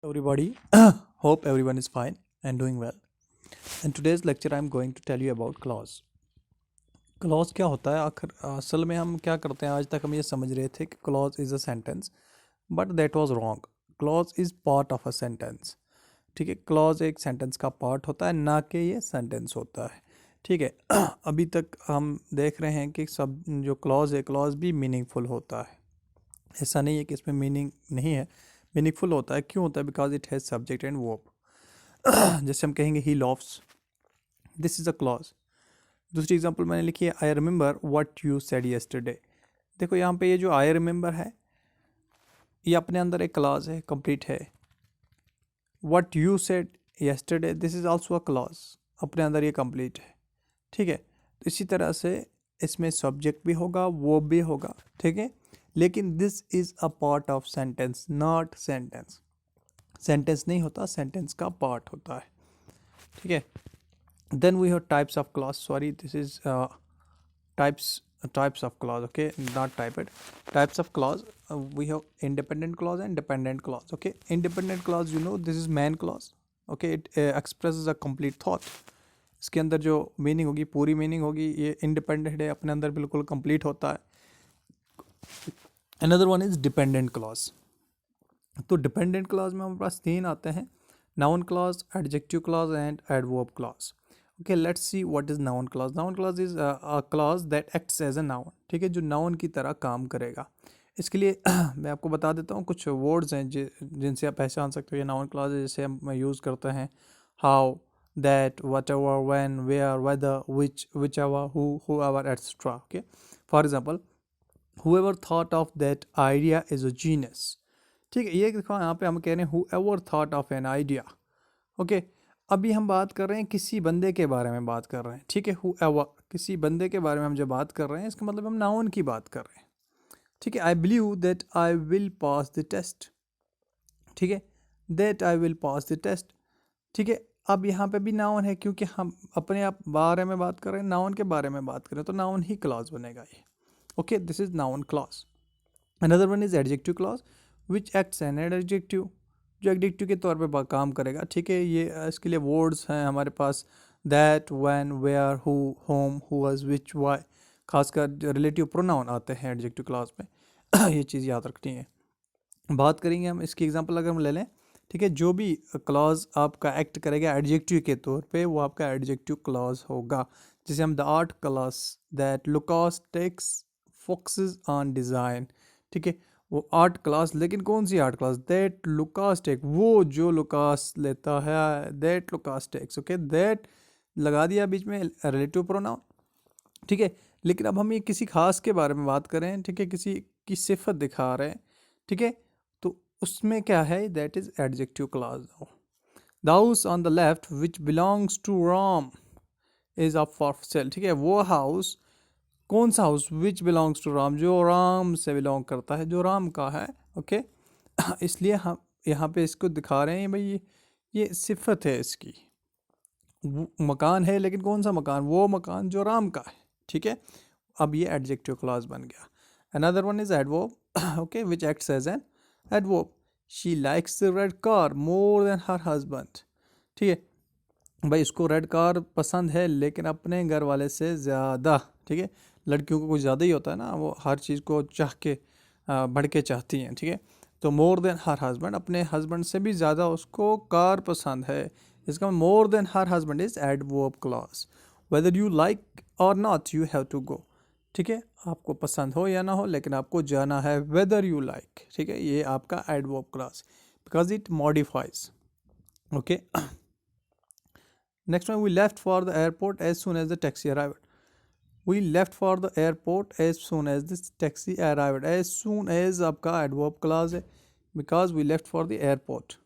Everybody, hope everyone is fine and doing well. In today's lecture, I'm going to tell you about clause. Clause क्या होता है आखिर असल में हम क्या करते हैं आज तक हम ये समझ रहे थे कि clause is a sentence but that was wrong. Clause is part of a sentence. ठीक है, क्लॉज एक सेंटेंस का पार्ट होता है ना कि ये सेंटेंस होता है. ठीक है. अभी तक हम देख रहे हैं कि सब जो क्लॉज है क्लॉज भी मीनिंगफुल होता है. ऐसा नहीं है कि इसमें मीनिंग नहीं है, मीनिंगफुल होता है. क्यों होता है? Because it has subject and verb. जैसे हम कहेंगे he loves, this is a clause. दूसरी एग्जांपल मैंने लिखी है I remember what you said yesterday. देखो यहाँ पे ये जो आई रिमेंबर है ये अपने अंदर एक क्लॉज है, कंप्लीट है. What you said yesterday this is also a clause, अपने अंदर ये कंप्लीट है. ठीक है. तो इसी तरह से इसमें सब्जेक्ट भी होगा, वो भी होगा. ठीक है. लेकिन this is a part of sentence, not sentence. Sentence नहीं होता, सेंटेंस का पार्ट होता है. ठीक है. Then we have types of clause. Sorry, this is types of clause. Okay, not typed. Types of clause. We have independent clause and dependent clause. Okay, independent clause, this is main clause. Okay, it expresses a complete thought. इसके अंदर जो meaning होगी, पूरी meaning होगी, ये independent है, अपने अंदर बिल्कुल कंप्लीट होता है. Another one is dependent clause. तो डिपेंडेंट क्लॉज में हमारे पास तीन आते हैं: noun clause, adjective clause and adverb clause. Okay, let's see what is noun clause. Noun clause is a clause that acts as a noun. ठीक है, जो नाउन की तरह काम करेगा. इसके लिए मैं आपको बता देता हूँ कुछ वर्ड्स हैं जिनसे आप पहचान सकते हो ये नाउन क्लॉज है. जैसे हम यूज़ करते हैं how, that, whatever, when, where, whether, whichever, whoever, etcetera. Okay, for example whoever thought of that idea is a genius. ठीक है, ये देखो यहाँ पे हम कह रहे हैं whoever thought of an idea. Okay, अभी हम बात कर रहे हैं किसी बंदे के बारे में बात कर रहे हैं. ठीक है, whoever, किसी बंदे के बारे में हम जब बात कर रहे हैं इसका मतलब हम नाउन की बात कर रहे हैं. ठीक है, I believe that I will pass the test. ठीक है, that I will pass the test. ठीक है, अब यहाँ पे भी नाउन है क्योंकि हम अपने आप बारे में बात कर रहे हैं, नाउन के बारे में बात कर रहे हैं, तो नाउन ही क्लॉज बनेगा ये. Okay, this is noun clause. Another one is adjective clause which acts as an adjective, जो एडजेक्टिव के तौर पे काम करेगा. ठीक है, ये इसके लिए वर्ड्स हैं हमारे पास that, when, where, who, whom, who was, which, why. खासकर रिलेटिव प्रोनाउन आते हैं एडजेक्टिव क्लॉज में. ये चीज़ याद रखनी है. बात करेंगे हम इसकी एग्जांपल अगर हम ले लें. ठीक है, जो भी क्लॉज आपका एक्ट करेगा एडजेक्टिव के तौर पे वो आपका एडजेक्टिव क्लॉज होगा. जैसे हम the art class that Lucas takes focuses on design. ठीक है, वो आर्ट क्लास, लेकिन कौन सी art class? That Lucas take, वो जो लुकास लेता है, that Lucas takes. Okay, that लगा दिया बीच में रिलेटिव प्रोनाउन. ठीक है, लेकिन अब हम ये किसी खास के बारे में बात करें. ठीक है, किसी की सिफत दिखा रहे हैं. ठीक है, तो उसमें क्या है? That is adjective clause. The house on the left which belongs to Ram is up for sale. ठीक है, वो हाउस, कौन सा house? Which belongs to Ram, जो राम से बिलोंग करता है, जो राम का है. ओके, इसलिए हम यहाँ पे इसको दिखा रहे हैं भाई ये सिफत है इसकी. मकान है लेकिन कौन सा मकान? वो मकान जो राम का है. ठीक है, अब ये एडजेक्टिव क्लॉज बन गया. Another one is adverb. Okay, which acts as an adverb. She likes the red car more than her husband. ठीक है भाई, इसको रेड कार पसंद है लेकिन अपने घर वाले से ज़्यादा. ठीक है, लड़कियों को कुछ ज़्यादा ही होता है ना, वो हर चीज़ को चाह के बढ़ के चाहती हैं. ठीक है, तो मोर देन हर हस्बैंड, अपने हस्बैंड से भी ज़्यादा उसको कार पसंद है. इसका more than her husband is adverb clause. Whether you like और not you have to go. ठीक है, आपको पसंद हो या ना हो लेकिन आपको जाना है. Weather you like. ठीक है, ये आपका adverb clause because it modifies. Okay, next one, we left for the airport as soon as the taxi arrived. We left for the airport as soon as this taxi arrived. As soon as आपका adverb clause है because we left for the airport.